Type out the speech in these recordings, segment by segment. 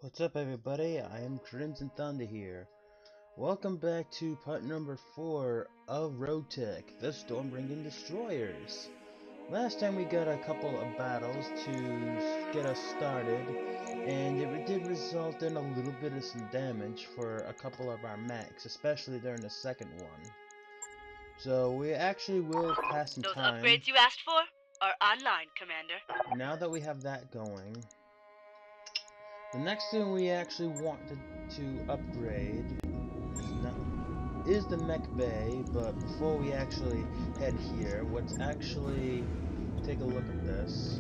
What's up, everybody? I am Crimson Thunder here. Welcome back to part number 4 of Roguetech, the Stormbringing Destroyers. Last time we got a couple of battles to get us started, and it did result in a little bit of some damage for a couple of our mechs, especially during the second one. So we actually will pass some time. Those upgrades you asked for are online, Commander. Now that we have that going, the next thing we actually want to upgrade is the mech bay, but before we actually head here, let's actually take a look at this.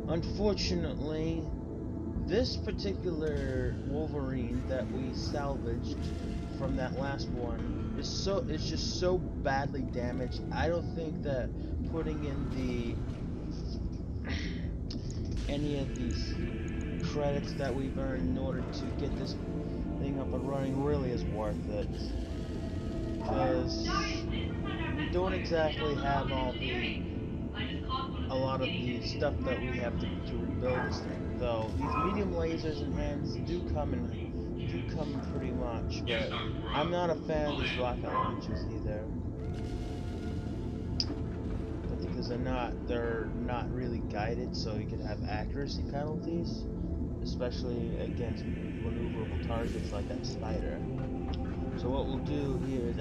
Unfortunately, this particular Wolverine that we salvaged from that last one is just so badly damaged. I don't think that putting in any of these credits that we've earned in order to get this thing up and running really is worth it, because we don't exactly have a lot of the stuff that we have to rebuild this thing. Though these medium lasers and hands do come pretty much, but I'm not a fan of these rocket launchers either, because they're not really guided, so you could have accuracy penalties, especially against maneuverable targets like that spider. So what we'll do here is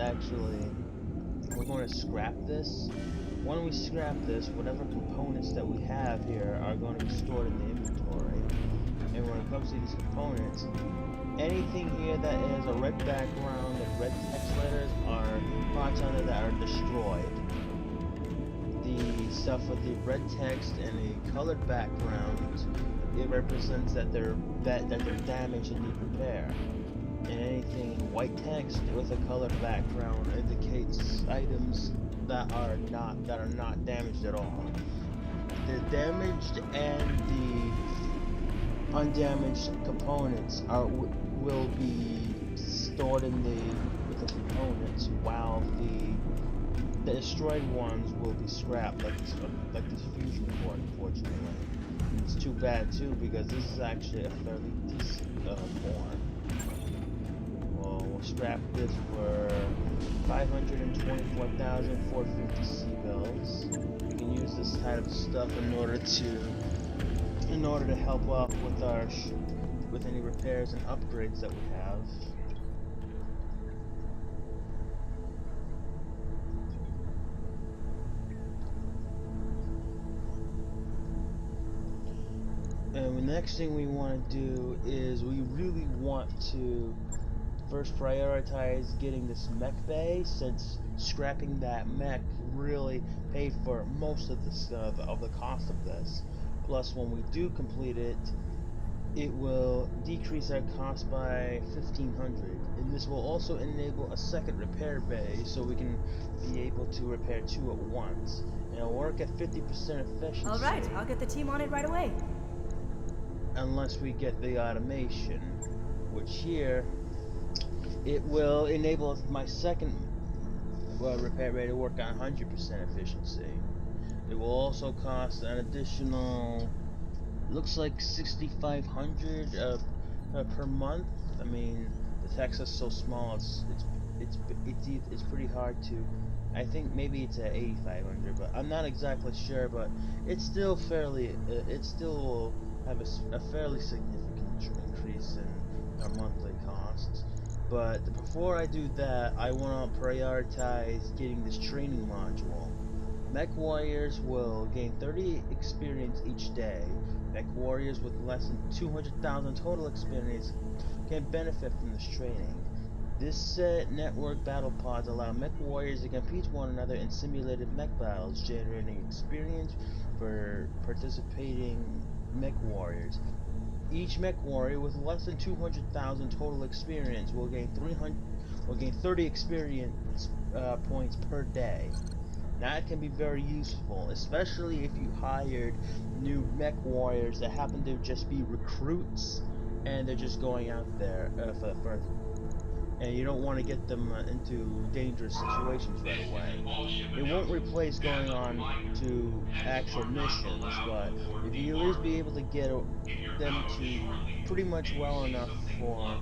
we're going to scrap this. When we scrap this, whatever components that we have here are going to be stored in the inventory. And when it comes to these components, anything here that has a red background and red text letters are parts on it that are destroyed. The stuff with the red text and a colored background, it represents that they're damaged and need repair. And anything in white text with a colored background indicates items that are not damaged at all. The damaged and the undamaged components will be stored with the components, while the destroyed ones will be scrapped, like this fusion core, unfortunately. It's too bad too, because this is actually a fairly decent form. Well, we'll scrap this for 524,450 C-bills. We can use this type of stuff in order to help out with any repairs and upgrades that we have. And the next thing we want to do is we really want to first prioritize getting this mech bay, since scrapping that mech really paid for most of the cost of this. Plus, when we do complete it, it will decrease our cost by 1,500, and this will also enable a second repair bay, so we can be able to repair 2 at once, and it'll work at 50% efficiency. All right, I'll get the team on it right away. Unless we get the automation, which here it will enable my second repair bay to work on 100% efficiency. It will also cost an additional, looks like 6,500 per month. I mean, the text is so small, it's pretty hard to. I think maybe it's at 8,500, but I'm not exactly sure. But it's still fairly. It still will have a fairly significant increase in our monthly costs. But before I do that, I want to prioritize getting this training module. Mech warriors will gain 30 experience each day. Mech warriors with less than 200,000 total experience can benefit from this training. This set network battle pods allow mech warriors to compete with one another in simulated mech battles, generating experience for participating mech warriors. Each mech warrior with less than 200,000 total experience will gain 30 experience points per day. That can be very useful, especially if you hired new mech warriors that happen to just be recruits and they're just going out there for the first. And you don't want to get them into dangerous situations right away. It won't replace going on to actual missions, but if you at least be able to get them to pretty much well enough for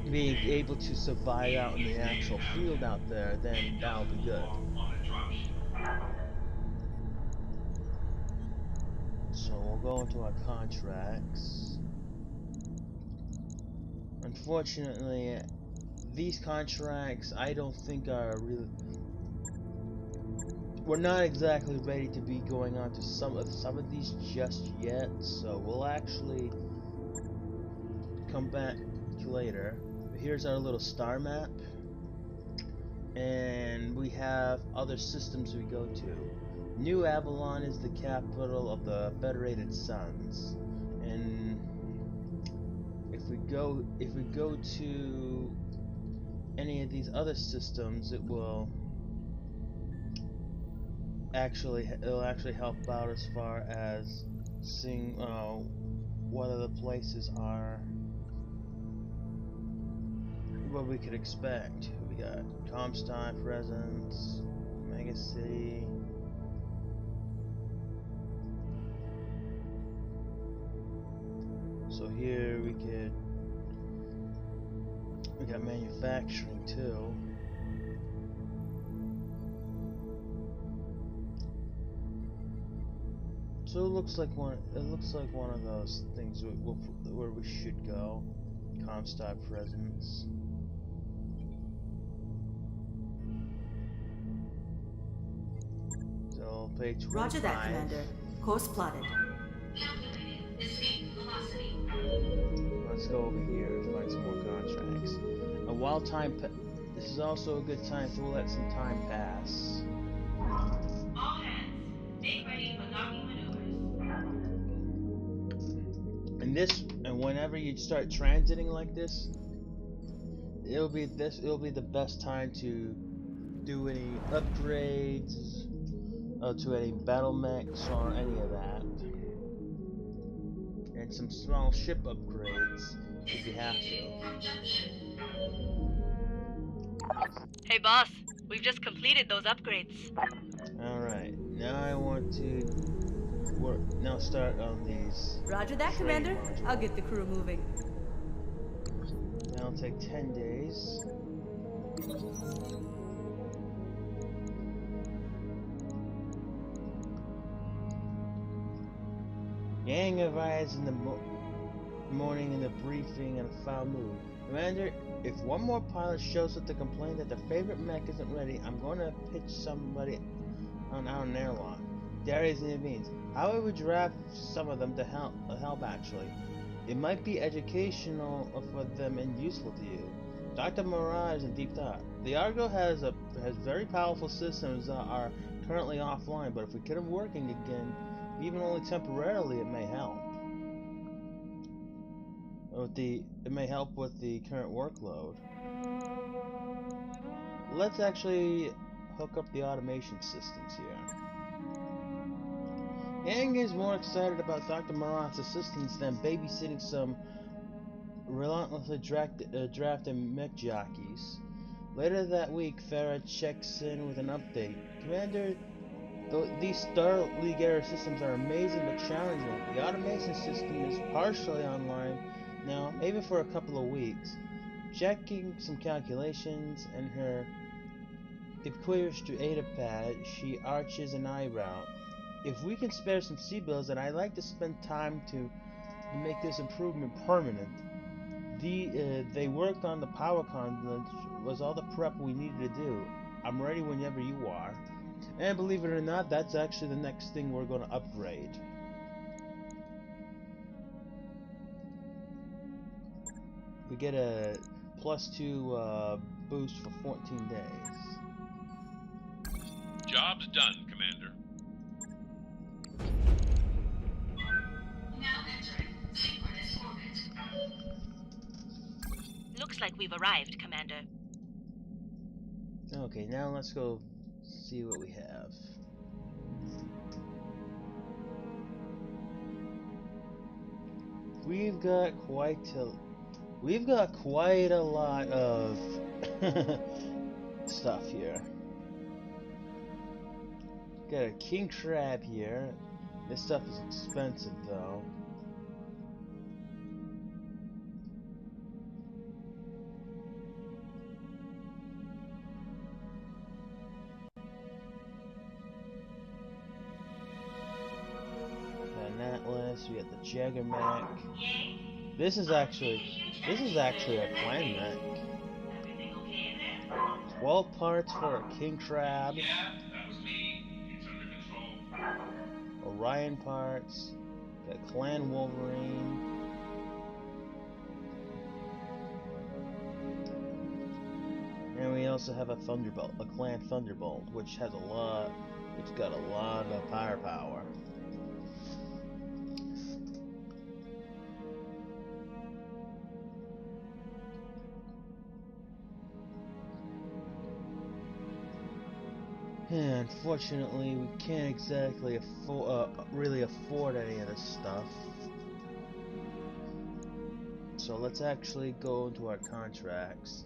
being able to survive out in the actual field out there, then that'll be good. So we'll go into our contracts. Unfortunately, these contracts I don't think are really. We're not exactly ready to be going on to some of these just yet. So we'll actually come back later. Here's our little star map, and we have other systems we go to. New Avalon is the capital of the Federated Suns, and if we go to any of these other systems, it'll actually help out as far as seeing what other places are, what we could expect. We got Comstock presence, Mega City. So here we got manufacturing too. So it looks like one of those things where we should go. Comstock presence. So page 25. Roger that, Commander. Course plotted. Let's go over here and find some more contracts. And while this is also a good time to let some time pass. All hands, make ready for docking maneuvers. And whenever you start transiting like this, it'll be the best time to do any upgrades to any battle mechs or any of that, and some small ship upgrades if you have to. Hey boss, we've just completed those upgrades. Alright, now I want to start on these. Roger that, Commander. modules. I'll get the crew moving. That'll take 10 days. Yang arrives in the morning in the briefing in a foul mood. Commander, if one more pilot shows up to complain that their favorite mech isn't ready, I'm going to pitch somebody out an airlock. Darius intervenes. How would we draft some of them to help actually? It might be educational for them and useful to you. Dr. Mirage is in deep thought. The Argo has very powerful systems that are currently offline, but if we get them working again, even only temporarily, it may help. It may help with the current workload. Let's actually hook up the automation systems here. Yang is more excited about Dr. Marat's assistance than babysitting some relentlessly drafting mech jockeys. Later that week, Farah checks in with an update. Commander, these Star League era systems are amazing but challenging. The automation system is partially online now, maybe for a couple of weeks. Checking some calculations and her peculiar data pad, she arches an eyebrow. If we can spare some C-bills, and I'd like to spend time to make this improvement permanent. They worked on the power conduit, was all the prep we needed to do. I'm ready whenever you are. And believe it or not, that's actually the next thing we're going to upgrade. We get a +2 boost for 14 days. Job's done, Commander. Now entering synchronous orbit. Looks like we've arrived, Commander. Okay, now let's go see what we have. We've got quite a lot of stuff here. Got a king crab here. This stuff is expensive though. this. We got the Jagger mech. This is actually a clan mech. 12 parts for a king crab. Yeah, that was me. It's under control. Orion parts. Got clan Wolverine. And we also have a Thunderbolt, a clan Thunderbolt, which has it's got a lot of firepower. And unfortunately, we can't exactly really afford any of this stuff. So let's actually go into our contracts.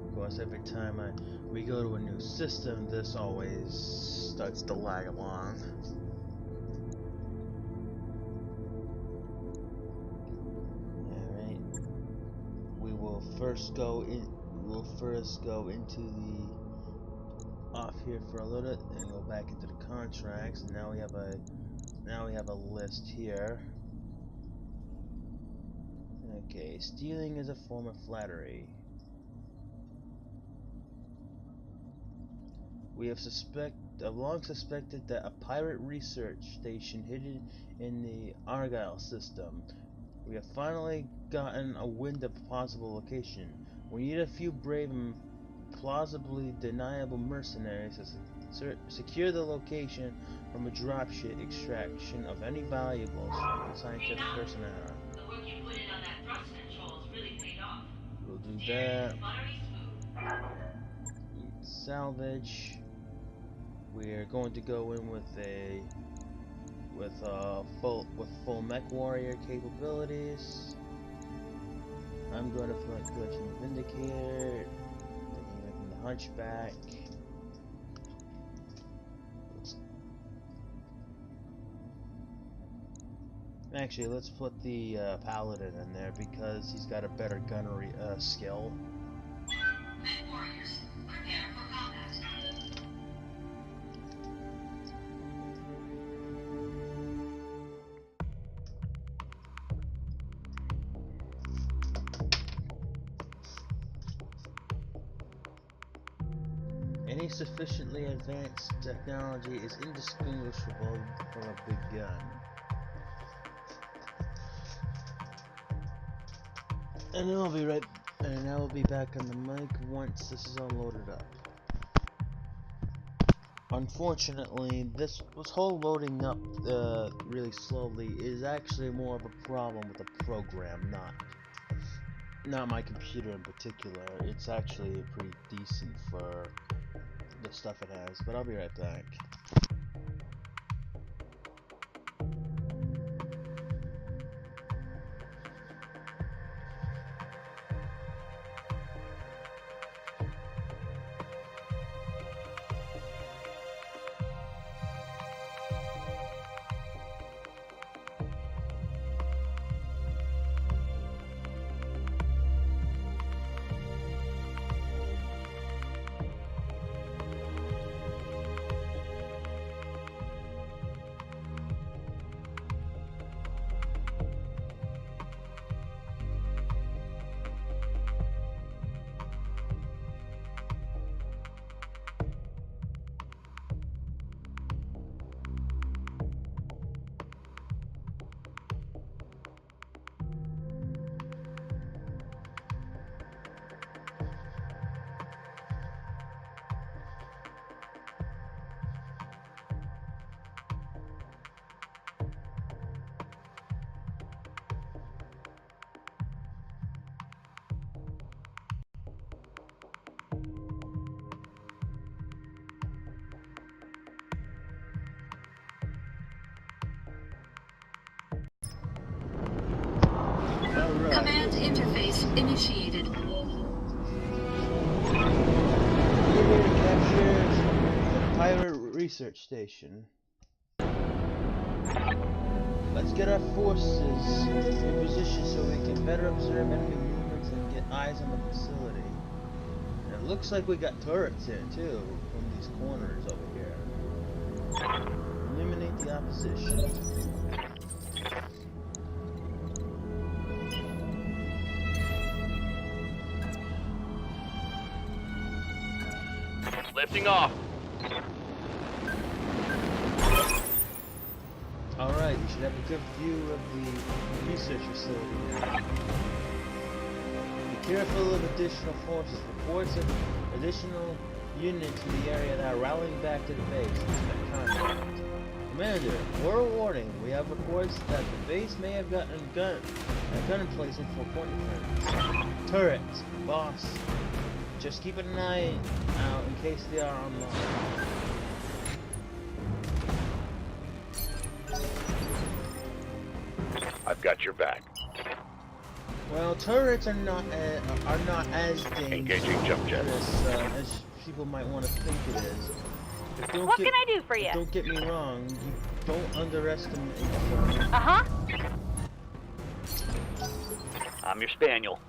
Of course, every time we go to a new system, this always starts to lag along. We'll first go into the off here for a little bit, and go back into the contracts. And now we have a list here. Okay, stealing is a form of flattery. We have long suspected that a pirate research station hidden in the Argyle system. We have finally gotten a wind of a possible location. We need a few brave and plausibly deniable mercenaries to secure the location from a dropship extraction of any valuables from the scientific personnel. The work you put in on that thrust controls really paid off. We'll do Steering that. is buttery smooth. Salvage. We're going to go in with full mech warrior capabilities. I'm going to select Collection of Vindicator, taking the hunchback. Actually, let's put the paladin in there because he's got a better gunnery skill. Mech warriors, prepare for combat. Any sufficiently advanced technology is indistinguishable from a big gun. And I will be back on the mic once this is all loaded up. Unfortunately, this whole loading up really slowly is actually more of a problem with the program, not my computer in particular. It's actually pretty decent for the stuff it has, but I'll be right back. Command interface initiated. Captures the pirate research station. Let's get our forces in position so we can better observe enemy movements and get eyes on the facility. And it looks like we got turrets in it too, from these corners over here. Eliminate the opposition. Lifting off. Alright, you should have a good view of the research facility now. Be careful of additional forces. Reports of additional units in the area that are rallying back to the base. Expect contact. Commander, we're warning. We have reports that the base may have gotten a gun emplacement for point defense. Turrets, boss. Just keep an eye out in case they are online. I've got your back. Well, turrets are not as dangerous Engaging jump jet. as people might want to think it is. But don't What get- can I do for you? Don't get me wrong. You don't underestimate. Uh-huh. I'm your spaniel.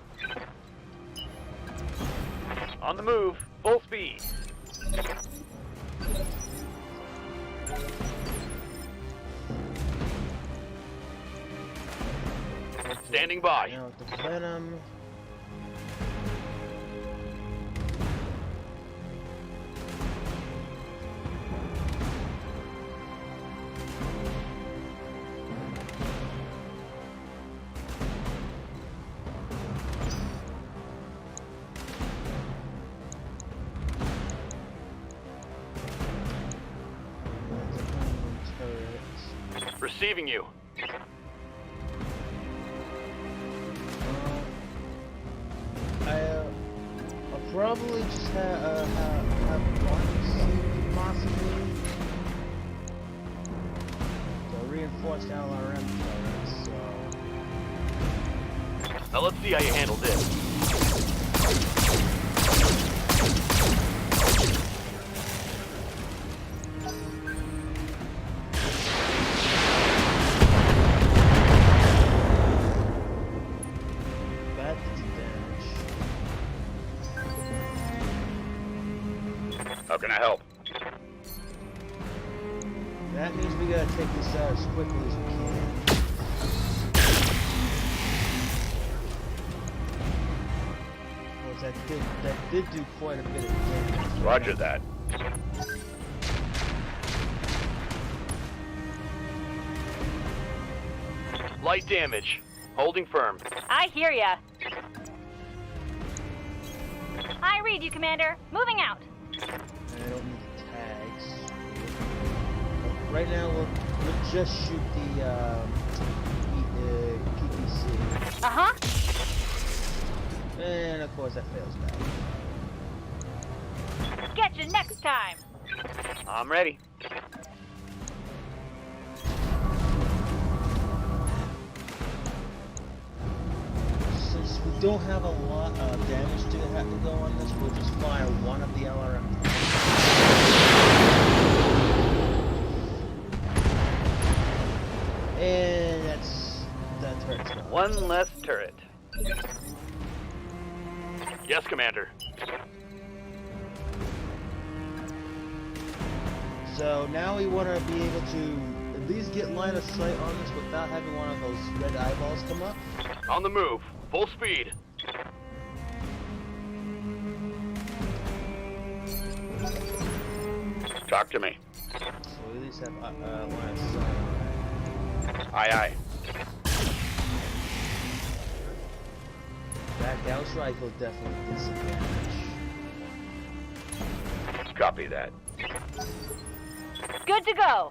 On the move, full speed. Standing by. Now the venom. Receiving you. I'll probably just have one seed, possibly. So reinforced LRM turrets, so... Now let's see how you handle this. That did damage. How can I help? That means we gotta take this out as quickly as we can. Well, that did do quite a bit of damage. Roger that. Light damage. Holding firm. I hear ya. I read you, Commander. Moving out. I don't need the tags. Right now, we'll just shoot the PPC. Uh-huh. And of course, that fails back. Get you next time. I'm ready. Since we don't have a lot of damage to have to go on this, we'll just fire one of the LRM. And that hurts. One less turret. Yes, Commander. So now we want to be able to at least get line of sight on this without having one of those red eyeballs come up. On the move. Full speed. Talk to me. So we at least have line of sight. Aye, aye. That Gauss rifle definitely did some damage. Copy that. Good to go.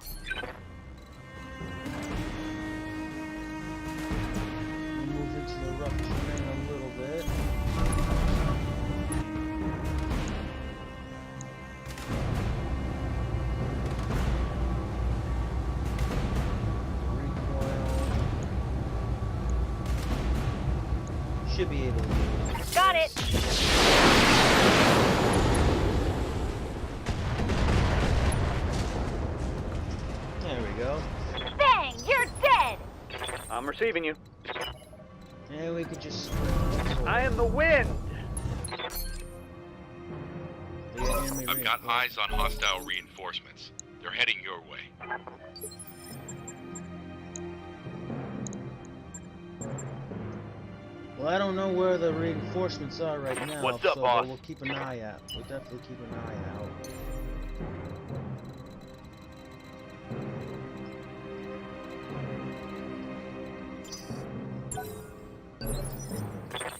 We move into the rough terrain a little bit. Recoil. Should be able to do it. Got it. There we go. Bang! You're dead. I'm receiving you. And we could just. I am the wind! I've got eyes on hostile reinforcements. They're heading your way. Well, I don't know where the reinforcements are right now. What's up, so boss? We'll keep an eye out. We'll definitely keep an eye out.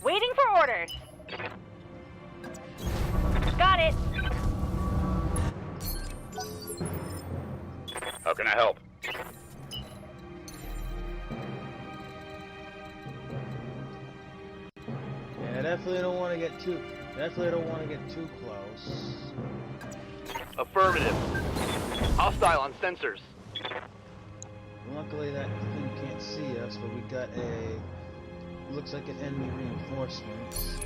Waiting for orders. Got it. How can I help? Yeah, definitely don't want to get too. Definitely don't want to get too close. Affirmative. Hostile on sensors. Luckily, that thing can't see us, but we got a. Looks like an enemy reinforcements.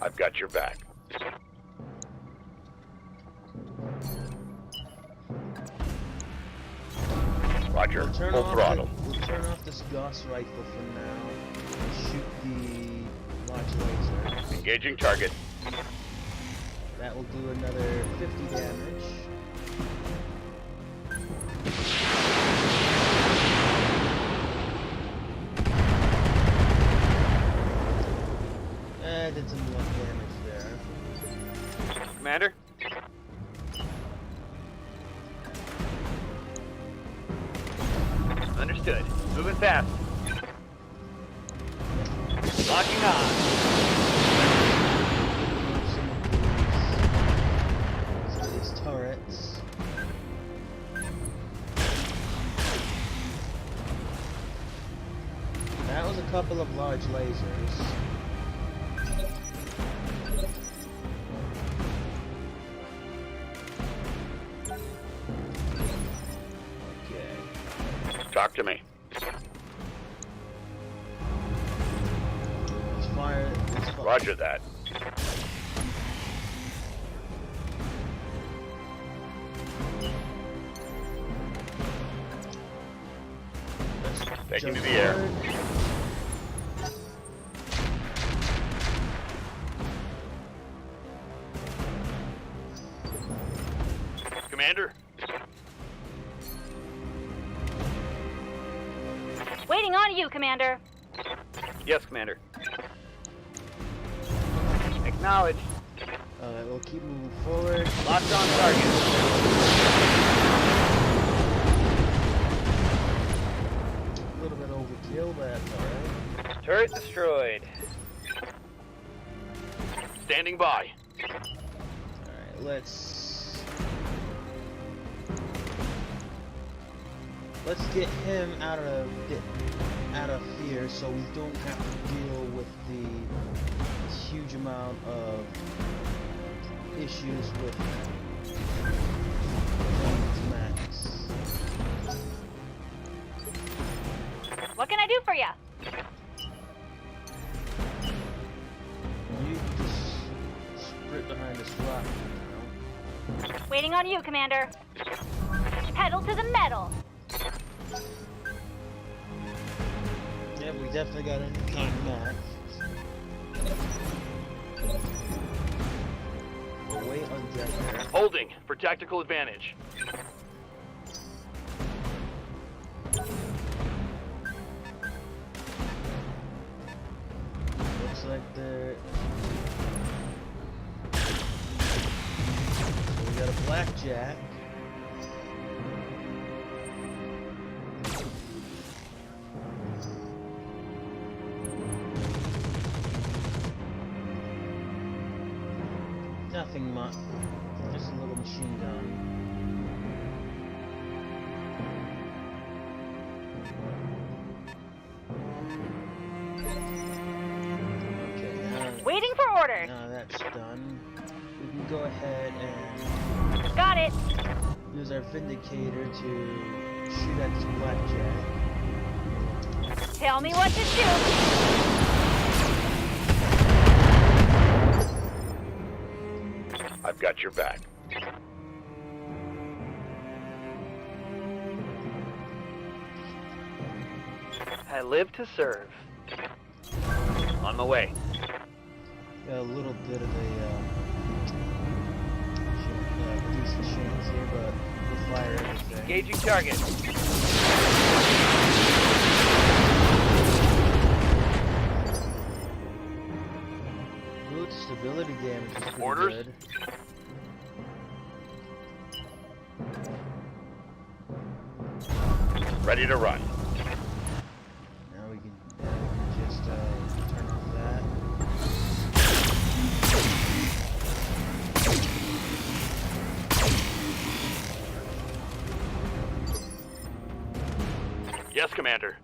I've got your back. Roger. We'll turn Full off throttle. we'll turn off this Gauss rifle for now and shoot the large laser. Engaging target. That will do another 50 damage. Did some more damage there. Commander? Understood. Moving fast. Locking on. Some of these turrets. That was a couple of large lasers. Talk to me. Let's fire. Roger that. Taking to the air. Commander? Waiting on you, Commander. Yes, Commander. Acknowledged. Alright, we'll keep moving forward. Locked on target. A little bit overkill, but that's alright. Turret destroyed. Standing by. Alright, let's get him out of fear, so we don't have to deal with the huge amount of issues with Max. What can I do for you? You just sprint behind this rock now. Waiting on you, Commander. Pedal to the metal. Yeah, we definitely got an incoming Max. Way on deck there. Holding for tactical advantage. Looks like they're... So we got a blackjack. Nothing much. Just a little machine gun. Okay, Waiting for orders. now that's done. We can go ahead and Got it. use our Vindicator to shoot at this blackjack. Tell me what to do. I've got your back. I live to serve. On my way. Got a little bit of a decent chance here, but we'll fire everything. Engaging target. Good stability damage is pretty Orders? good. Ready to run. Now we can just turn off that. Yes, Commander.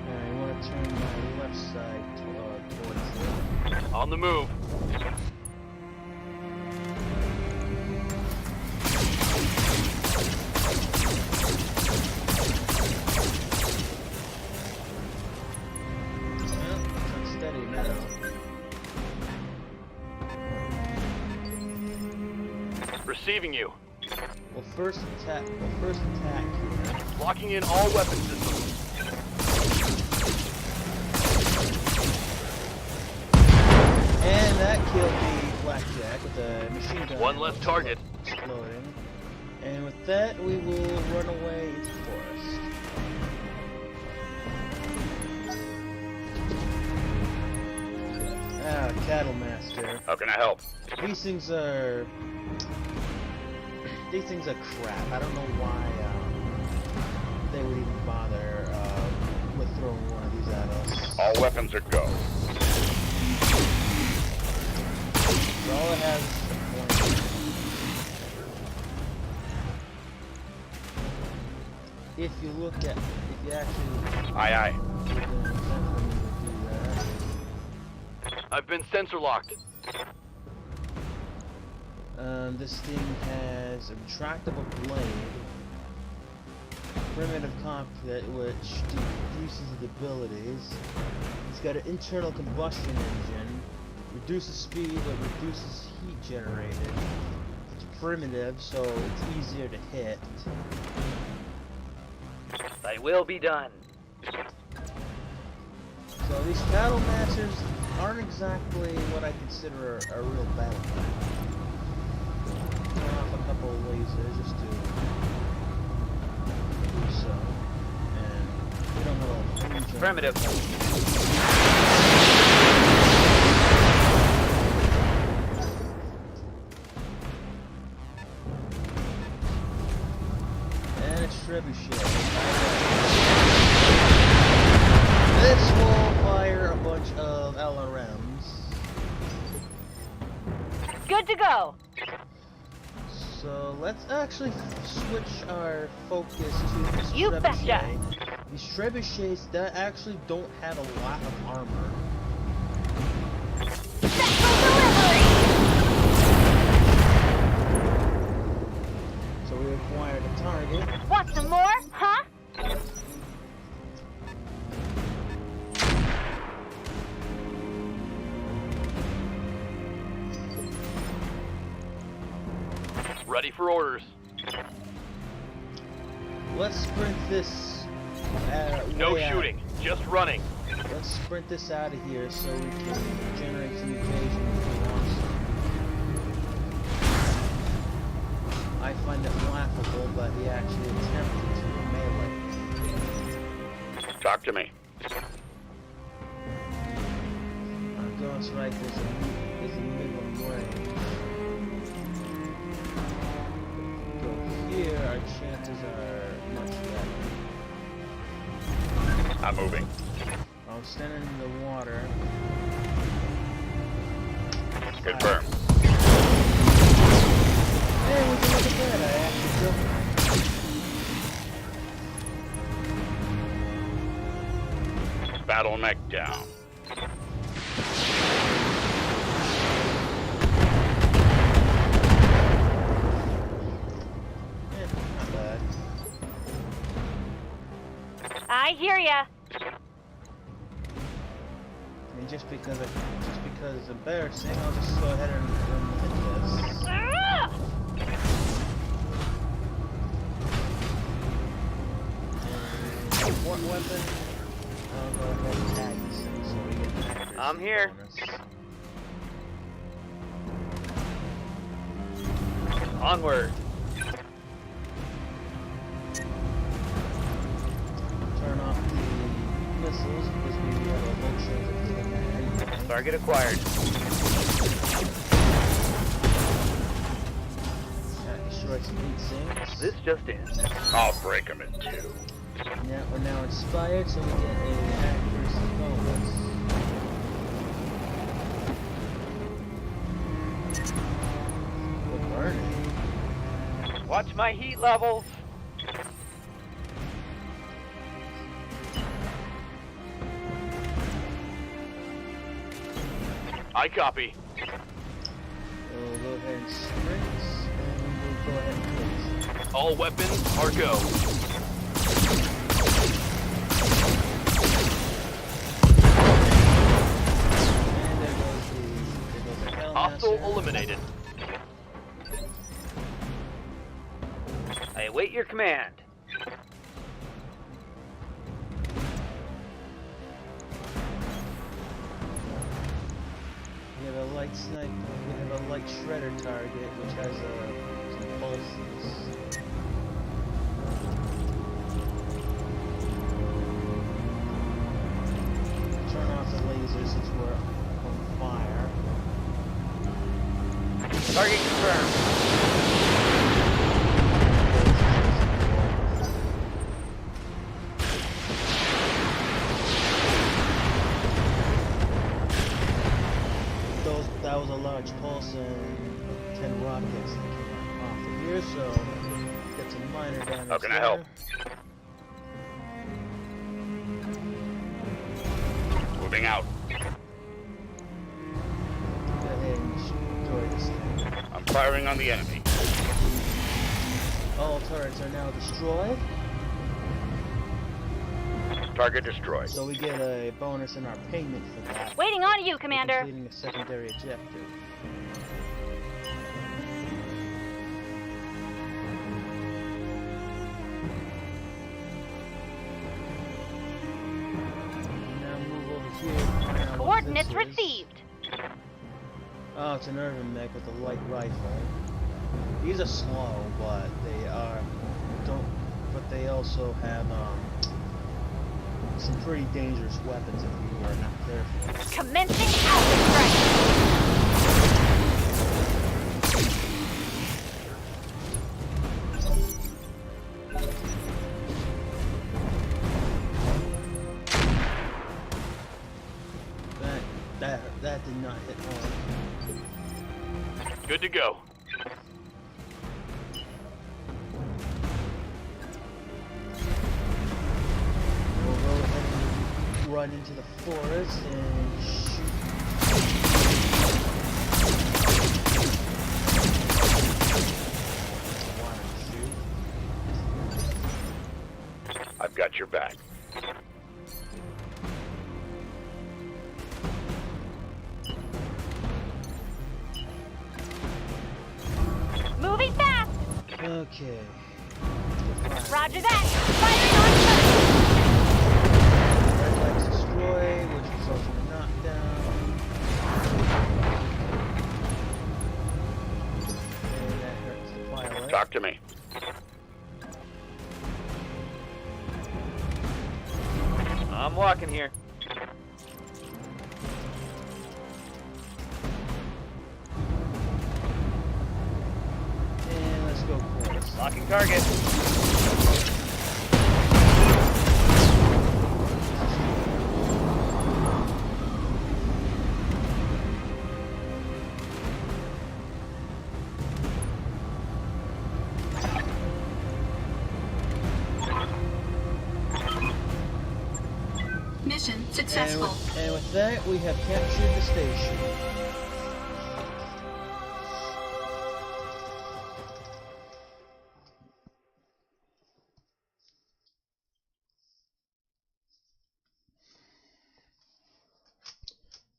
I want to turn my left side towards it. On the move. Well, it's unsteady now. Receiving you. We'll first attack here. Locking in all weapon systems. And that killed the blackjack with the machine gun. One less target. Exploding. And with that, we will run away into the forest. Ah, Cattle Master. How can I help? These things are crap. I don't know why they would even bother with throwing one of these at us. All weapons are go. So all it has is the point. If you actually Aye, aye. do that. I've been sensor locked. This thing has a retractable blade, primitive cockpit, which decreases the abilities. It's got an internal combustion engine, reduces speed but reduces heat generated. It's primitive, so it's easier to hit. Thy will be done. So these Cattle Masters aren't exactly what I consider a real battle plan. Turn off a couple of lasers just to do so. And we don't have a huge Affirmative. And it's trebuchet. This will fire a bunch of LRMs. Good to go. So let's actually switch our focus to this You trebuchet. betcha. These trebuchets that actually don't have a lot of armor. So we acquired a target. Want some more, huh? Ready for orders. Let's sprint this. No way out. shooting. Just running. Let's sprint this out of here so we can generate some evasion if we want to. I find it laughable, but he actually attempted to melee. Talk to me. Our ghost rifle is a minimum range. Go here, our chances are much better. I'm moving. I'm standing in the water. Confirm. Hey, would you look at that? I actually killed him. Battle mech down. Yeah, not bad. I hear ya. I mean, just because it's embarrassing, I'll just go ahead and hit this. And one weapon, I'll go ahead and tag this thing so we get the accuracy I'm here. bonus. Onward. Turn off the missiles because we have a low chance of hitting that anyway. Target acquired. That destroys some heat sinks. This just in. I'll break them in two. Now, we're now inspired, so we get a accuracy bonus. We're burning. Watch my heat levels. I copy. We'll go ahead and sprint, and we'll go ahead and hit. All weapons are go. And there goes the Hostile Hellmaster. eliminated. I await your command. We have a light sniper. We have a light shredder target, which has some pulses. Turn off the laser since we're on fire. Target confirmed. That was a large pulse and 10 rockets that came off of here, so get some minor damage. How can I there. help? Moving out. Go ahead and destroy this thing. I'm firing on the enemy. All turrets are now destroyed, Target destroyed. so we get a bonus in our payment for that. Waiting on you, for Commander. completing a secondary objective. Now move over here. and find out what Coordinates this is. received. Oh, it's an urban mech with a light rifle. These are slow, but they also have some pretty dangerous weapons if you are not careful. Commencing acid strike. That did not hit hard. Good to go. We'll go ahead and run into the forest and shoot. I've got your back. Moving fast. Okay. Roger that. Firing on Red light's destroyed, which results in a knockdown. And that hurts the pilot. Talk to me. I'm walking here. And let's go course. Locking target. Mission successful. And with that, we have captured the station.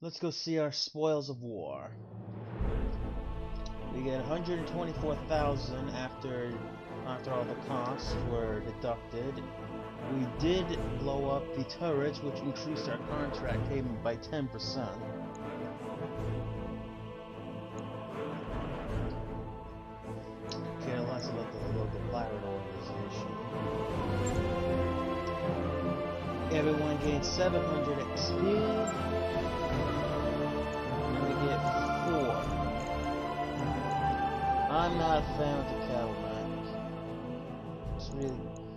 Let's go see our spoils of war. We get 124,000 after all the costs were deducted. We did blow up the turrets, which increased our contract payment by 10%. Okay, let's look at the local pirate organization. Everyone gains 700 XP. And we get 4. I'm not a fan of the Cadillac.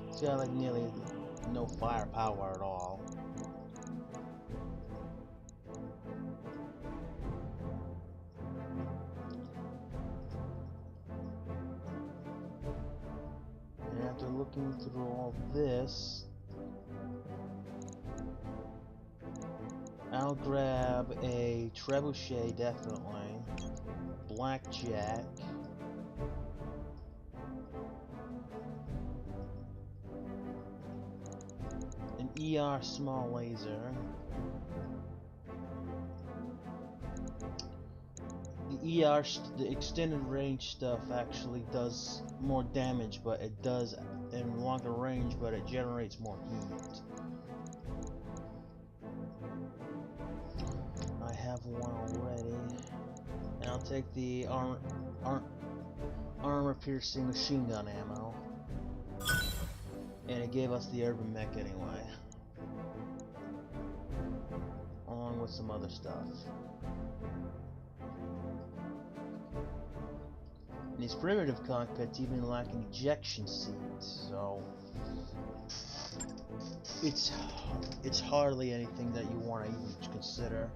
It's got like nearly no firepower at all. And after looking through all this, I'll grab a trebuchet, definitely. Blackjack. An ER small laser. The ER, the extended range stuff actually does more damage, but it does in longer range, but it generates more heat. I have one already, and I'll take the armor-piercing machine gun ammo. And it gave us the urban mech anyway, along with some other stuff. And these primitive cockpits even lack an ejection seat, so it's hardly anything that you want to even consider.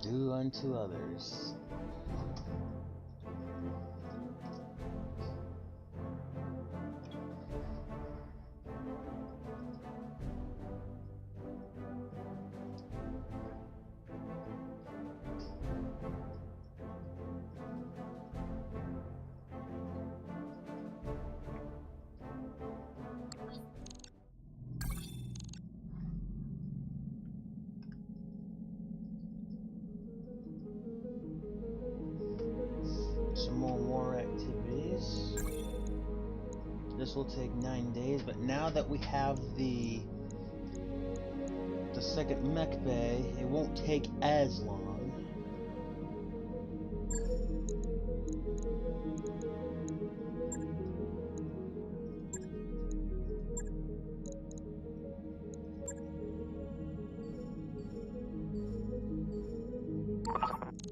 Do unto others. Some more war activities. This will take 9 days, but now that we have the second mech bay, it won't take as long.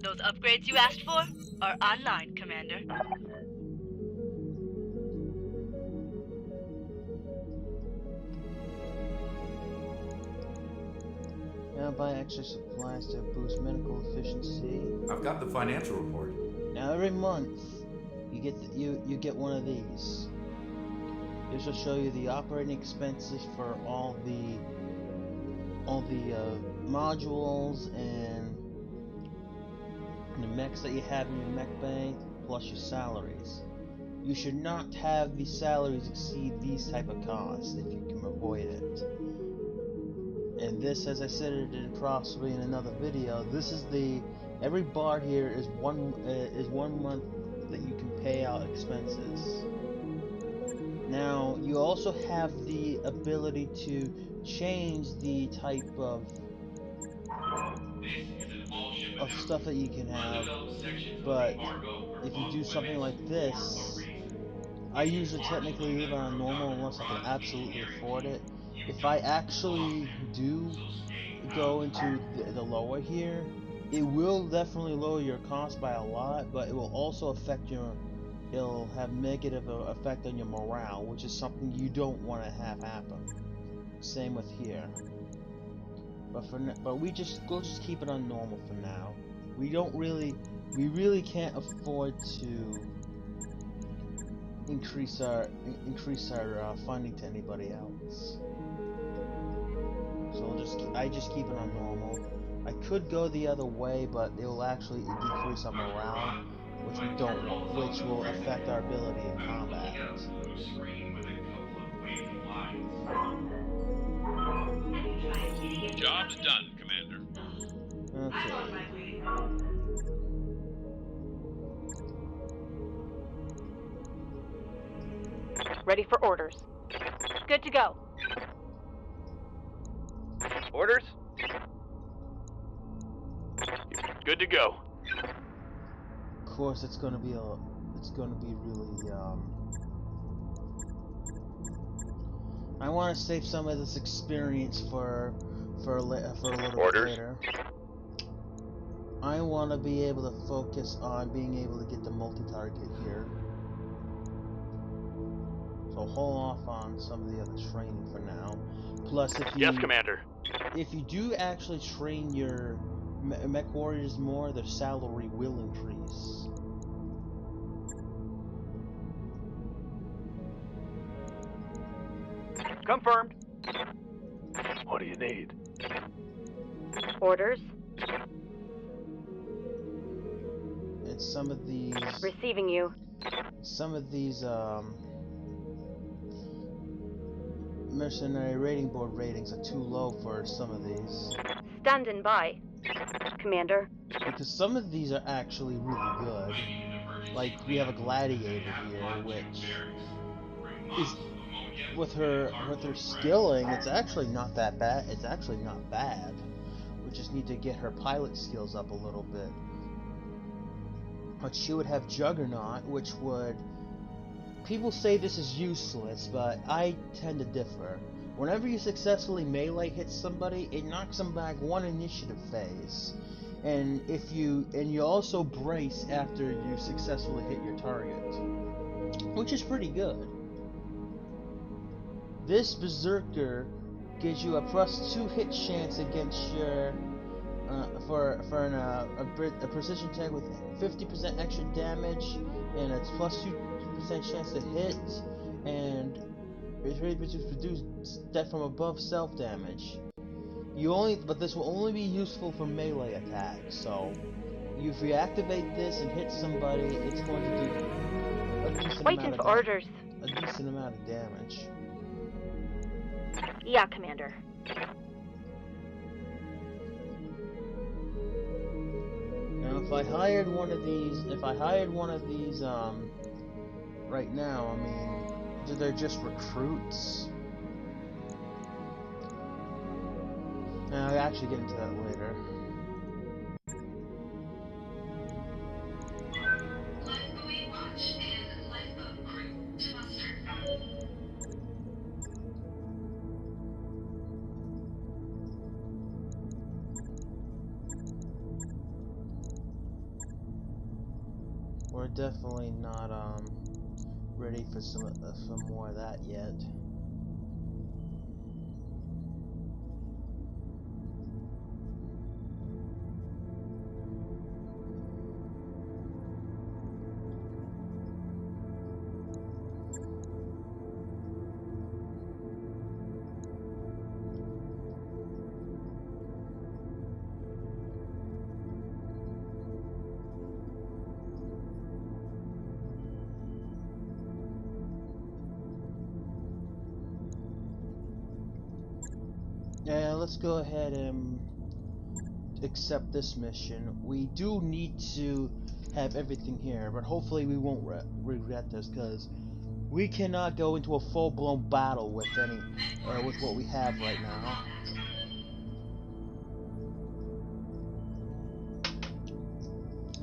Those upgrades you asked for are online, Commander. Now buy extra supplies to boost medical efficiency. I've got the financial report. Now every month you get you get one of these. This will show you the operating expenses for all the modules and the mechs that you have in your mech bay, plus your salaries. You should not have the salaries exceed these type of costs if you can avoid it. And this, as I said it in possibly in another video, this is every bar here is one month that you can pay out expenses. Now you also have the ability to change the type of stuff that you can have, but if you do something like this, I usually technically leave it on normal unless I can absolutely afford it. If I actually do go into the lower here, it will definitely lower your cost by a lot, but it will also affect it'll have negative effect on your morale, which is something you don't want to have happen. Same with here. But we'll just keep it on normal for now. We really can't afford to increase our funding to anybody else. So I just keep it on normal. I could go the other way, but it will actually decrease our morale. which we don't want, which will affect our ability in combat. Job's done, Commander. Okay. Ready for orders. Good to go. Orders? Good to go. Of course, it's gonna be really, I want to save some of this experience for a little bit later. I want to be able to focus on being able to get the multi-target here. So hold off on some of the other training for now. Plus, if you, Yes, Commander. if you do actually train your mech warriors more, their salary will increase. Confirmed. What do you need? Orders. And some of these Receiving you. mercenary rating board ratings are too low for some of these. Standing by. Commander. Because some of these are actually really good. Like, we have a gladiator here, which is, with her skilling, it's actually not that bad. It's actually not bad. We just need to get her pilot skills up a little bit. But she would have Juggernaut, which would... People say this is useless, but I tend to differ. Whenever you successfully melee hit somebody, it knocks them back one initiative phase. And you also brace after you successfully hit your target, which is pretty good. This Berserker gives you a +2 hit chance against your for a precision attack with 50% extra damage and a +2% chance to hit, and it's ready to produce that from above self damage. But this will only be useful for melee attacks. So, if you activate this and hit somebody, it's going to do a decent Waiting for orders. A decent amount of damage. Yeah, Commander. Now, if I hired one of these, right now, I mean, they're just recruits. Now, I'll actually get into that later. Lifebuoy launch and lifeboat crew to muster. We're definitely not ready for some more of that yet. Yeah, let's go ahead and accept this mission. We do need to have everything here, but hopefully we won't regret this, because we cannot go into a full-blown battle with with what we have right now.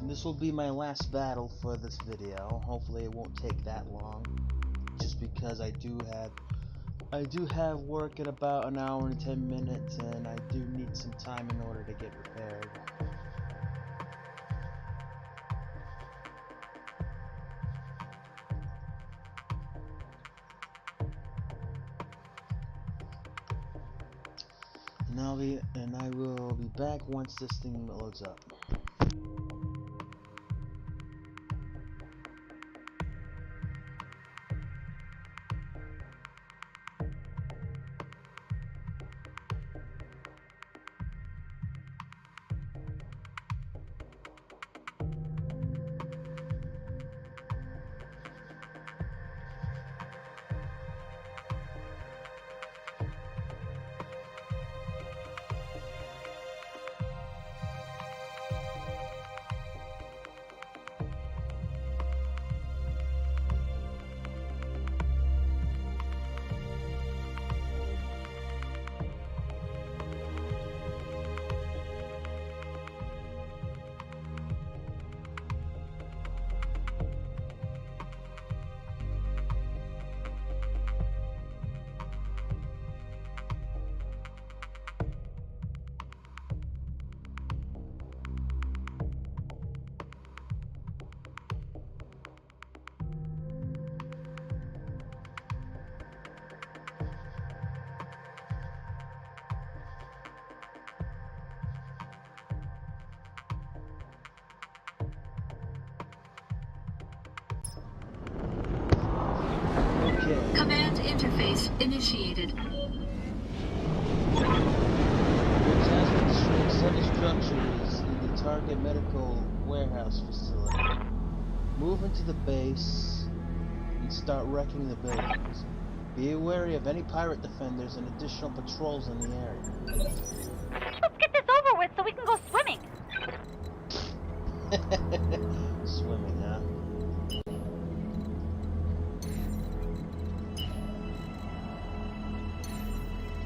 And this will be my last battle for this video. Hopefully it won't take that long, just because I do have work at about 1 hour and 10 minutes, and I do need some time in order to get prepared. And I will be back once this thing loads up. Command interface initiated. Center structures in the target medical warehouse facility. Move into the base and start wrecking the buildings. Be wary of any pirate defenders and additional patrols in the area. Let's get this over with so we can go swimming. Swimming, huh?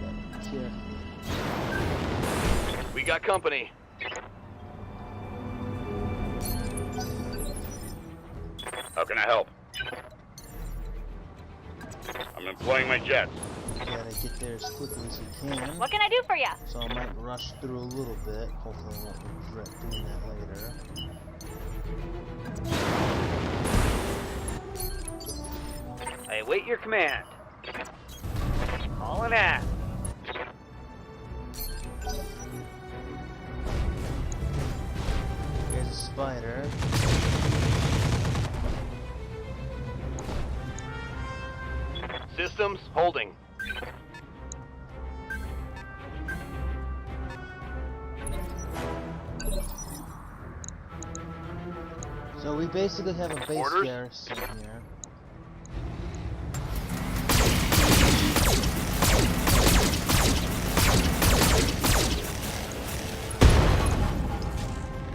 Gotta be careful. We got company. How can I help? I'm employing my jets. You gotta get there as quickly as you can. What can I do for you? So I might rush through a little bit. Hopefully I won't regret doing that later. I await your command. Call an ass. Here's a spider. Systems holding. So we basically have a base Orders? garrison here.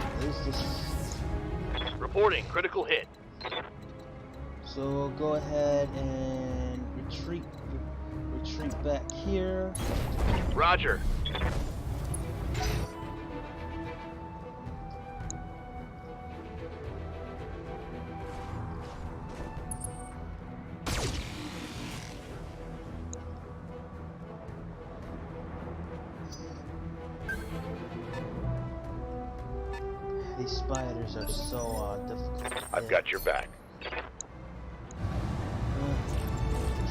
At least this. Reporting critical hit. So we'll go ahead and retreat back here. Roger. These spiders are so difficult. to I've hit. got your back.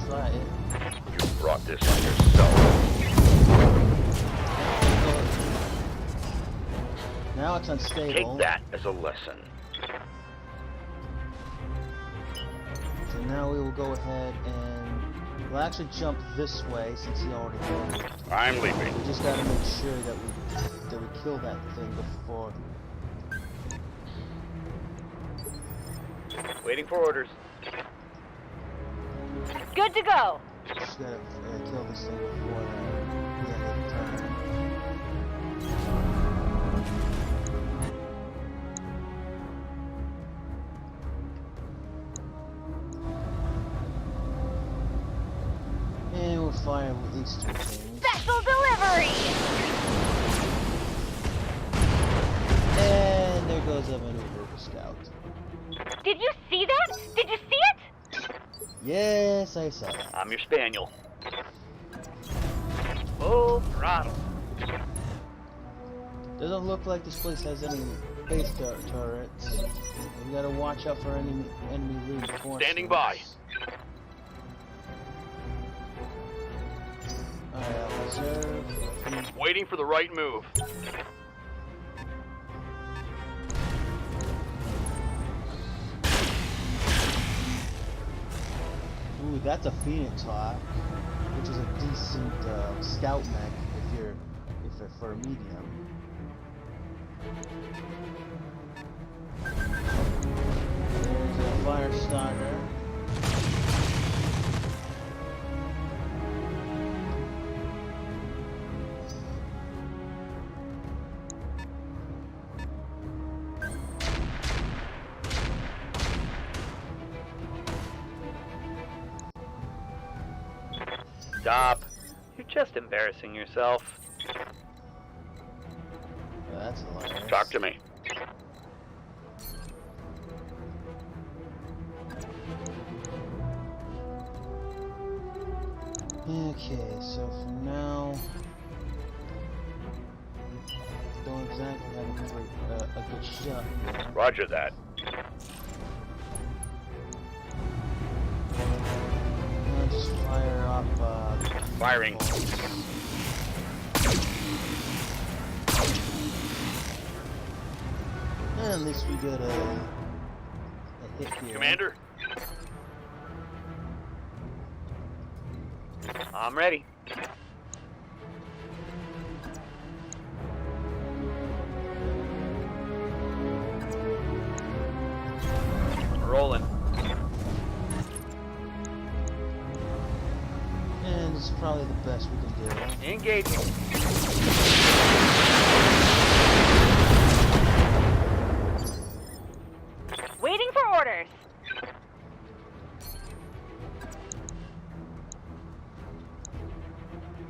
Try it. You brought this on yourself. Now it's Take unstable. that as a lesson. So now we will go ahead and we'll actually jump this way since he already moved. I'm leaving. We just gotta make sure that we kill that thing before. Waiting for orders. Good to go. Just gotta kill this thing before the end of the turn. And we'll fire with these two things. Special delivery. And there goes a maneuver scout. Did you see that? Did you see it? Yes, I saw that. I'm your spaniel. Full throttle. Doesn't look like this place has any base turrets. We gotta watch out for enemy reinforcements. Standing by. Alright, I'll reserve. Waiting for the right move. Ooh, that's a Phoenix Hawk, which is a decent scout mech if you're for a medium. There's a fire starter. Stop. You're just embarrassing yourself. Oh, that's hilarious. Talk to me. Okay, so for now, don't exactly have a good shot here. Roger that. I'll just fire up. Firing. And at least we get a hit here. Commander? I'm ready. Rolling. And it's probably the best we can do. Engaging. Waiting for orders.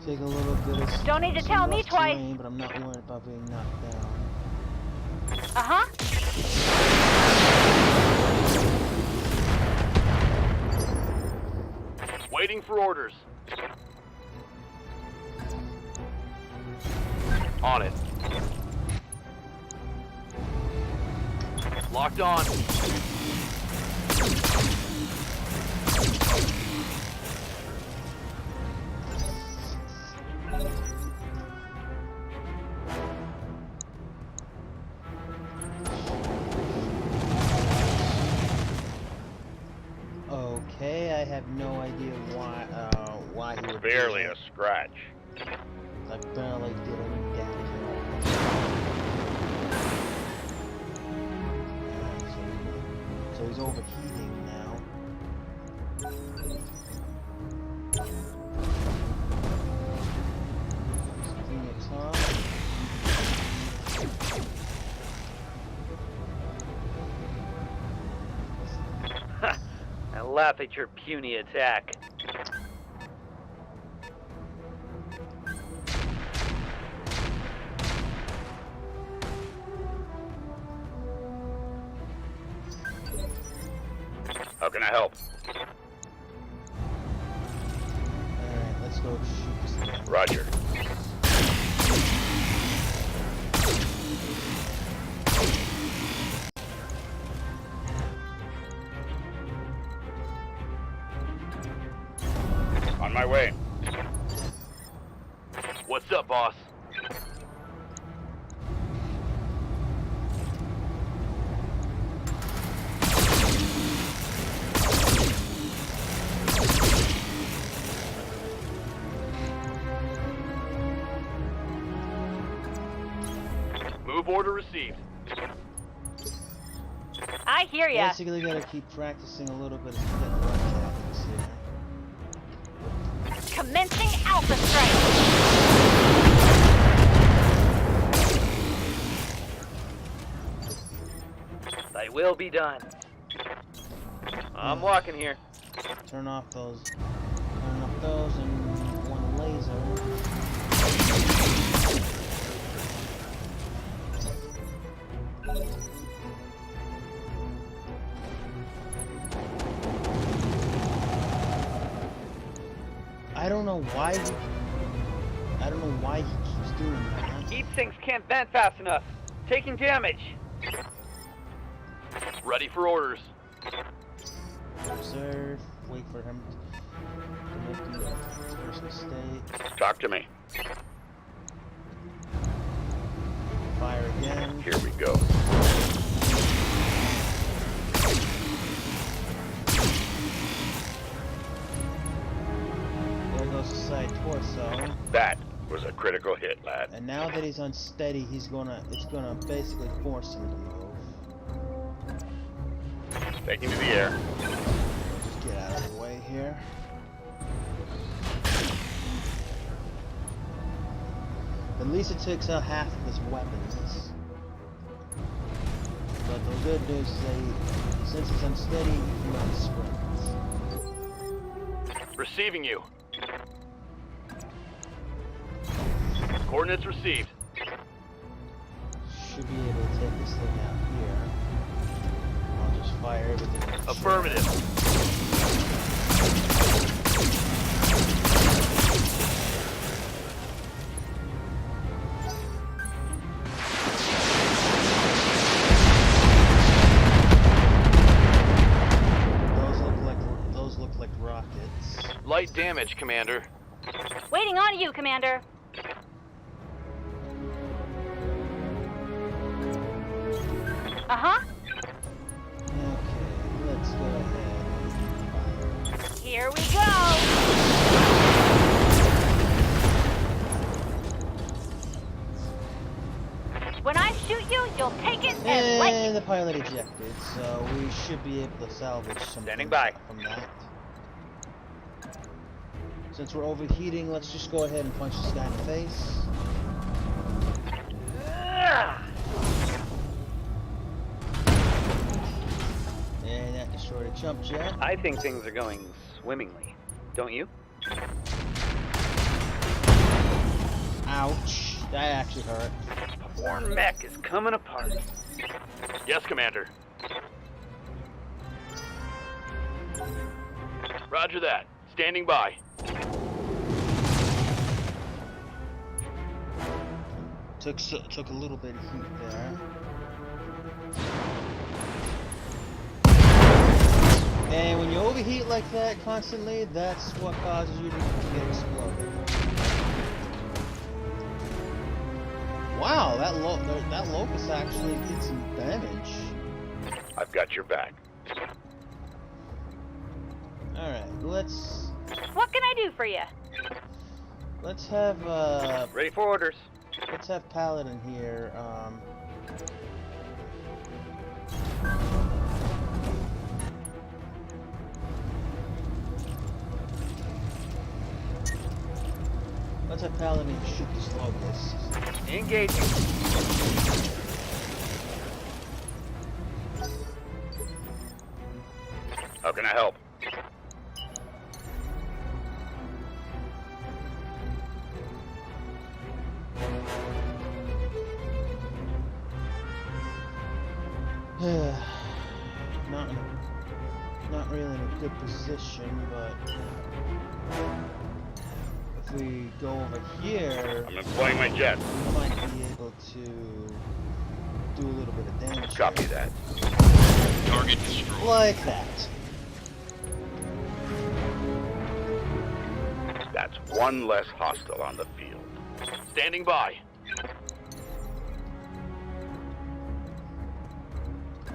Take a little bit of Don't need to some tell me rough twice. terrain, but I'm not worried about being knocked down. Uh-huh. Waiting for orders. On it. Locked on. Okay, I have no idea why he would Barely do a that. scratch. I barely did any damage at all. So he's overheating now. Phoenix on. I laugh at your puny attack. How can I help? Alright, let's go shoot this thing. Roger. On my way. What's up, boss? Move order received. I hear ya. Basically, gotta keep practicing a little bit of hit and run tactics here. Commencing Alpha Strike. Thy will be done. I'm walking here. Turn off those and one laser. I don't know why he keeps doing that. Heat sinks can't vent fast enough. Taking damage. Ready for orders. Observe, wait for him to make the first mistake. Talk to me. Fire again. Here we go. There goes the side torso. That was a critical hit, lad. And now that he's unsteady, it's gonna basically force him to move. Taking to the air. Just get out of the way here. At least it takes out half of his weapons. But the good news is since it's unsteady, he can run sprints. Receiving you. Coordinates received. Should be able to take this thing out here. I'll just fire everything. Affirmative. Those look like rockets. Light damage, Commander. Waiting on you, Commander. Uh-huh. Okay, let's go ahead. Here we go. pilot ejected, so we should be able to salvage some Standing things by. from that. Since we're overheating, let's just go ahead and punch this guy in the face. And that destroyed a jump jet. I think things are going swimmingly. Don't you? Ouch. That actually hurt. Poor mech is coming apart. Yes, Commander. Roger that. Standing by. Took a little bit of heat there. And when you overheat like that constantly, that's what causes you to get exploded. Wow, that locust actually did some damage. I've got your back. Alright, let's What can I do for you? have Ready for orders. let's have Paladin here. Let's have Paladin shoot this locust. Engaging. How can I help? Not really in a good position, but if we go over here, I'm employing my jet. we might be able to do a little bit of damage. Copy here. that. Target destroyed. Like that. That's one less hostile on the field. Standing by.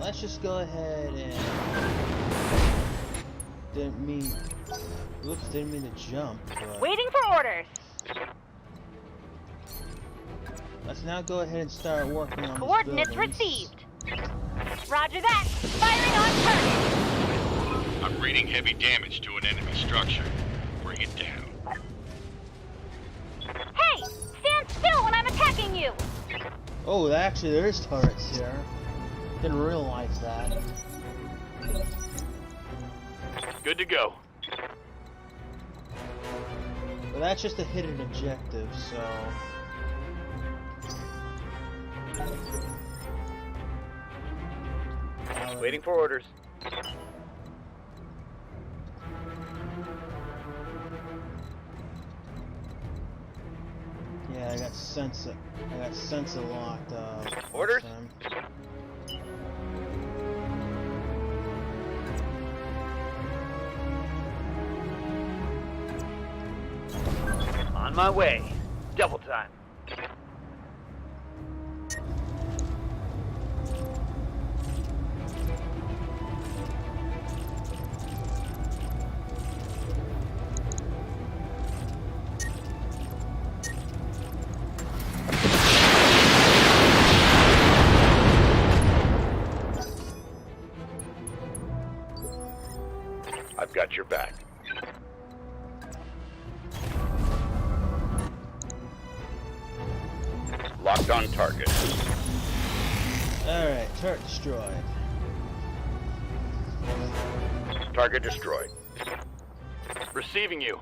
Let's just go ahead and didn't mean to jump, but Waiting for orders. let's now go ahead and start working on these Coordinates buildings. received. Roger that. Firing on target. I'm reading heavy damage to an enemy structure. Bring it down. Hey, stand still when I'm attacking you. Oh, actually there is turrets here. Didn't realize that. Good to go. But that's just a hidden objective, so Waiting for orders. yeah, I got sense locked Orders? this time. On my way. Double time. I've got your back. Locked on target. Alright, turret destroyed. Target destroyed. Receiving you.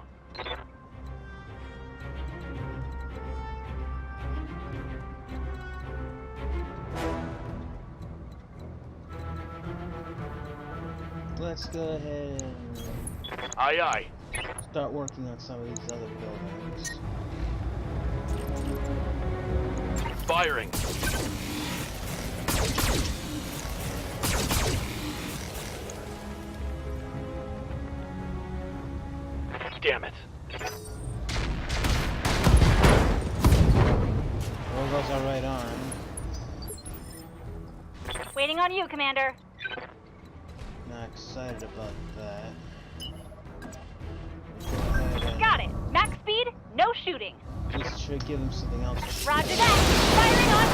Let's go ahead and Aye, aye. start working on some of these other buildings. Firing. Damn it. There goes our right arm. Waiting on you, Commander. Not excited about that. Got it. Max speed, no shooting. This should give him something else. Roger that. Firing on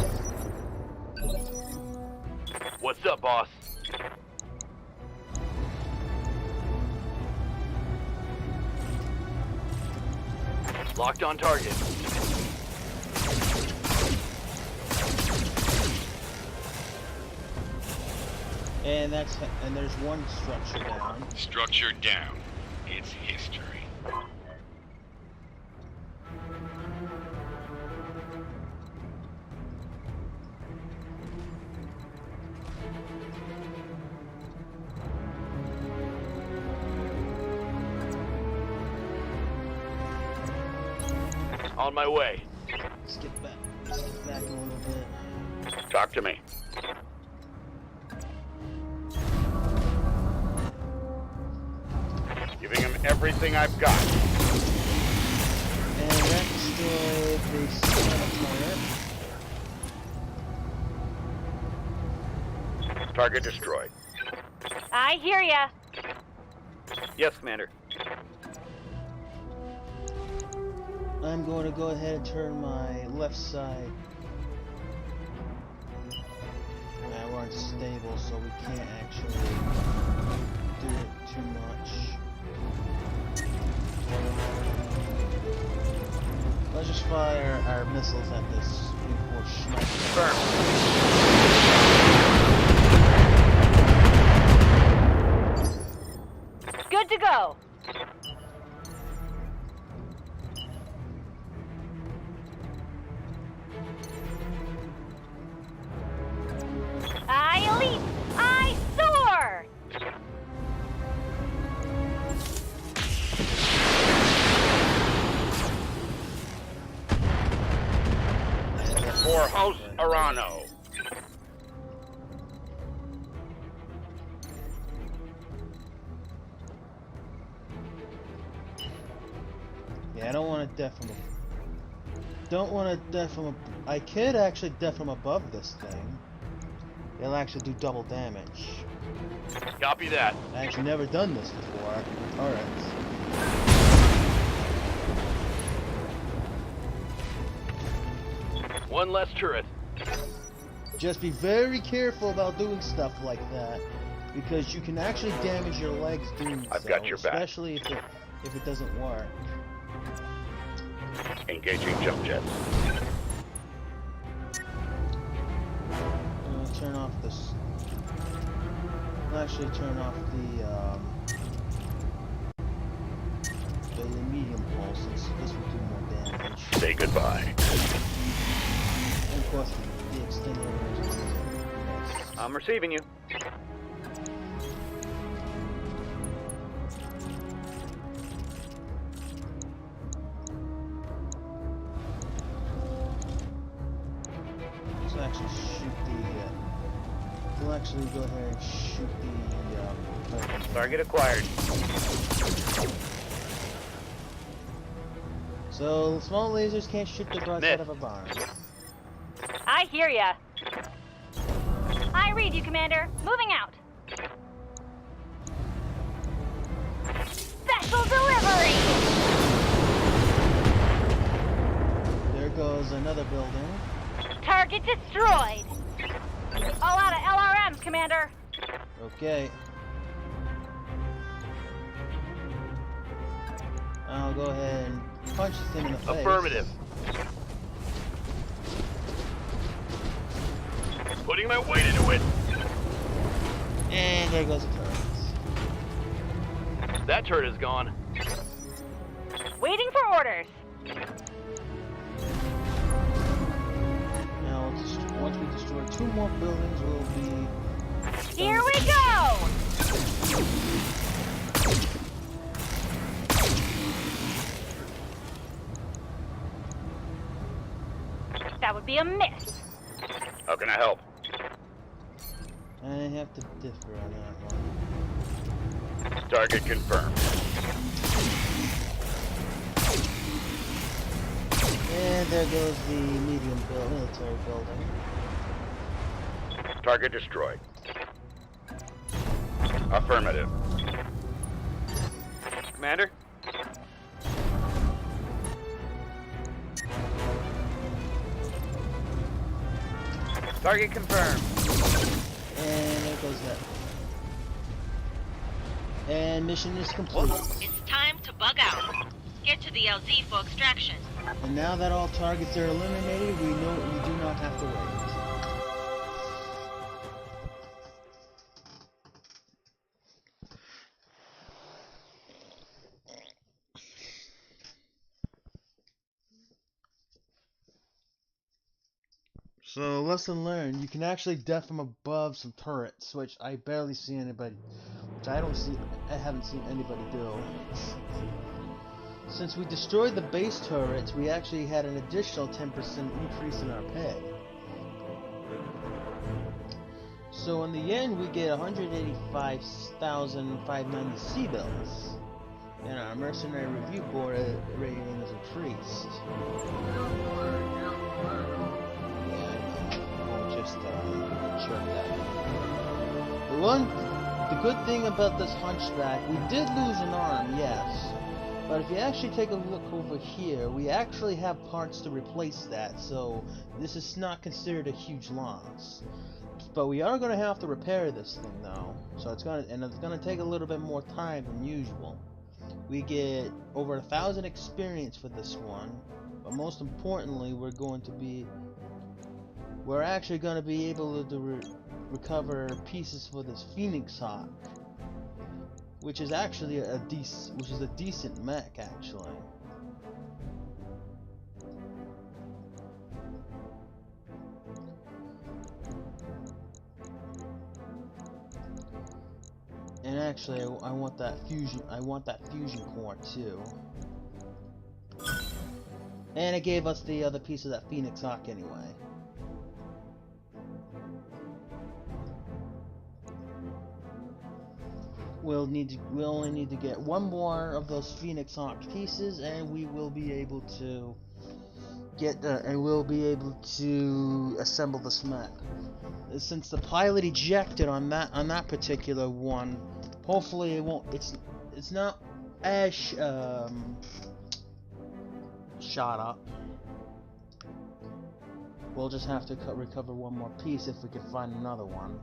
target. What's up, boss? Locked on target. And there's one structure down. Structure down. It's history. On my way. Let's get back a little bit. Talk to me. Giving him everything I've got. And that destroyed the center turret. Target destroyed. I hear ya. Yes, Commander. I'm going to go ahead and turn my left side. Yeah, we're unstable, so we can't actually do it too much. Let's just fire our missiles at this reinforced sniper. Good to go. I leap! I soar! For House Arano. Yeah, I don't want to def him. Don't want to def him. I could actually def him above this thing. It'll actually do double damage. Copy that. I actually never done this before. Alright. One less turret. Just be very careful about doing stuff like that, because you can actually damage your legs doing I've so, got your back. especially if it doesn't work. Engaging jump jets. I'm gonna turn off this. I'll actually turn off the medium pulse, since this will do more damage. Say goodbye. And of course, the extended range is next. I'm receiving you. Let's actually shoot we'll actually go ahead and shoot the Target acquired. So small lasers can't shoot the broadside of a barn. I hear ya. I read you, Commander. Moving out. Special delivery! There goes another building. Target destroyed. All out of LRMs, Commander. Okay. I'll go ahead and punch this thing in the face. Affirmative. Putting my weight into it. And there goes the turrets. That turret is gone. Waiting for orders. Now, once we destroy 2 more buildings, we'll be... Here we go! That would be a miss. How can I help? I have to differ on that one. Target confirmed. And there goes the military building. Target destroyed. Affirmative. Commander? Target confirmed. And there goes that. And mission is complete. It's time to bug out. Get to the LZ for extraction. And now that all targets are eliminated, we know we do not have to wait. So, lesson learned, you can actually def from above some turrets, which I barely see anybody, I haven't seen anybody do. Since we destroyed the base turrets, we actually had an additional 10% increase in our pay. So in the end, we get 185,590 C-bills, and our mercenary review board rating is increased. Chirp that. The good thing about this hunchback, we did lose an arm, yes, but if you actually take a look over here, we actually have parts to replace that, so this is not considered a huge loss. But we are going to have to repair this thing though, so it's going to take a little bit more time than usual. We get over 1,000 experience for this one, but most importantly, we're actually going to be able to recover pieces for this Phoenix Hawk, which is actually a decent mech actually. And actually, I want that fusion core too. And it gave us the other piece of that Phoenix Hawk anyway. We only need to get one more of those Phoenix Hawk pieces, and we will be able to assemble the mech. Since the pilot ejected on that particular one, hopefully it's not as shot up. We'll just have to recover one more piece if we can find another one.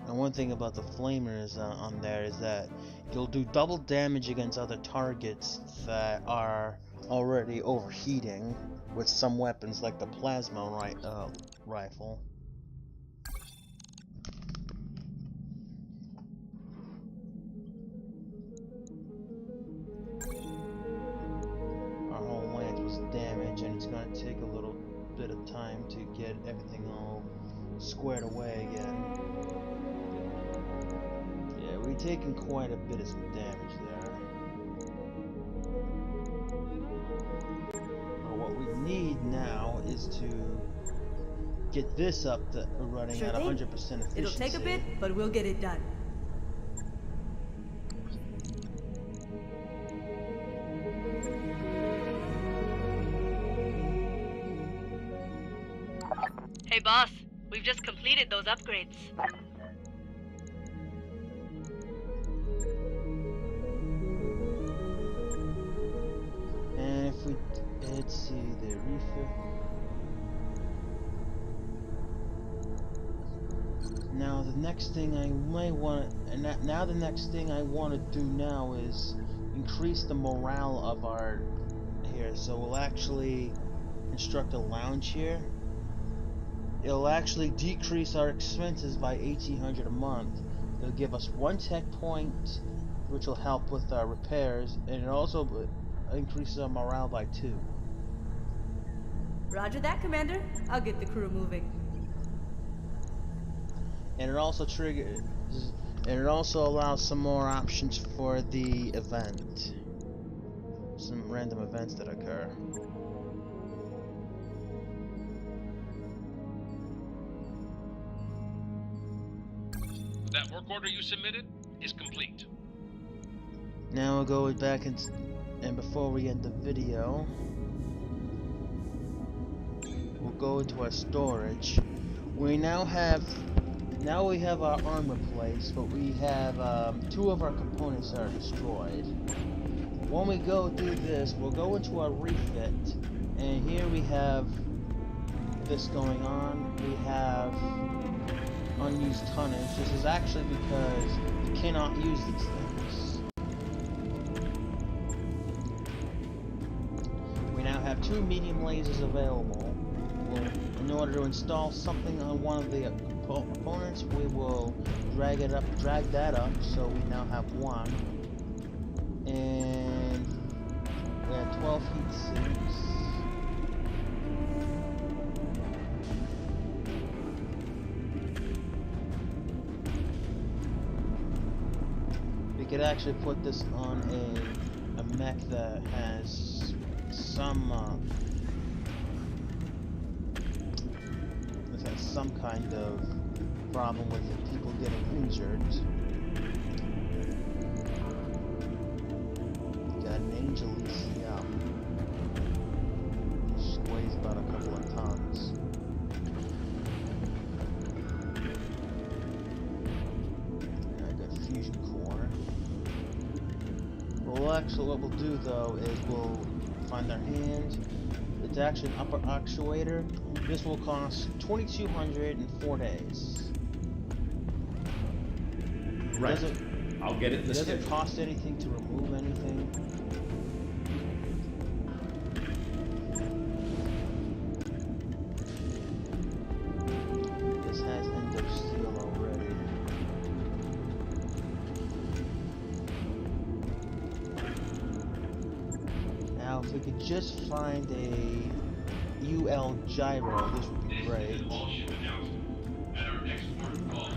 One thing about the flamers on there is that you'll do double damage against other targets that are already overheating with some weapons like the plasma rifle. Our whole lance was damaged, and it's going to take a little bit of time to get everything all squared away again. We've taken quite a bit of damage there. But what we need now is to get this up to running at 100% efficiency. It'll take a bit, but we'll get it done. Hey boss, we've just completed those upgrades. Let's see the refill. Now the next thing I might want to do now is increase the morale of our here. So we'll actually construct a lounge here. It'll actually decrease our expenses by 1,800 a month. It'll give us 1 tech point, which will help with our repairs, and it also increases our morale by 2. Roger that, Commander. I'll get the crew moving. And it also allows some more options for the event. Some random events that occur. That work order you submitted is complete. Now we'll go back and before we end the video, we'll go into our storage. We now have Now we have our armor placed, but we have 2 of our components that are destroyed. When we go through this, we'll go into our refit, and here we have this going on. We have unused tonnage. This is actually because you cannot use these things. We now have 2 medium lasers available. In order to install something on one of the components, we will drag that up, so we now have 1. And we have 12 heat sinks. We could actually put this on a mech that has some kind of problem with people getting injured. Got an Angel ECM, which weighs about a couple of tons. And I got a fusion core. Well, actually, what we'll do though is we'll find our hand. It's actually an upper actuator. This will cost $2,200 in 4 days. Right. I'll get it in the Does it schedule. cost anything to remove anything? This has endo steel already. Now, if we could just find a UL gyro, this would be great. All ship announcement. At our next port call,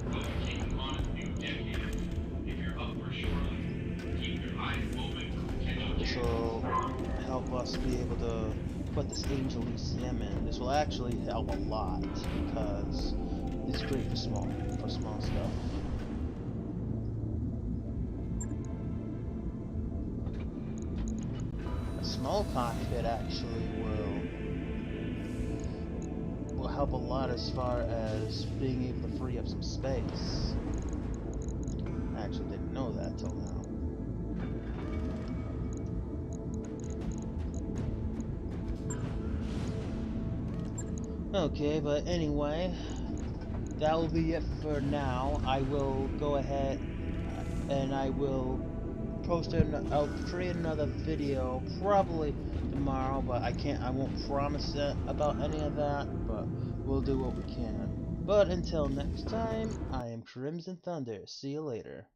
we'll be taking on a new decade. If you're up for shortly, keep your eyes open for potential This will help us be able to put this Angel ECM in. This will actually help a lot because it's great for small stuff. A small cockpit actually will help a lot as far as being able to free up some space. I actually didn't know that till now. Okay, but anyway, that will be it for now. I will go ahead and I will I'll create another video probably tomorrow, but I won't promise about any of that, but we'll do what we can. But until next time, I am Crimson Thunder. See you later.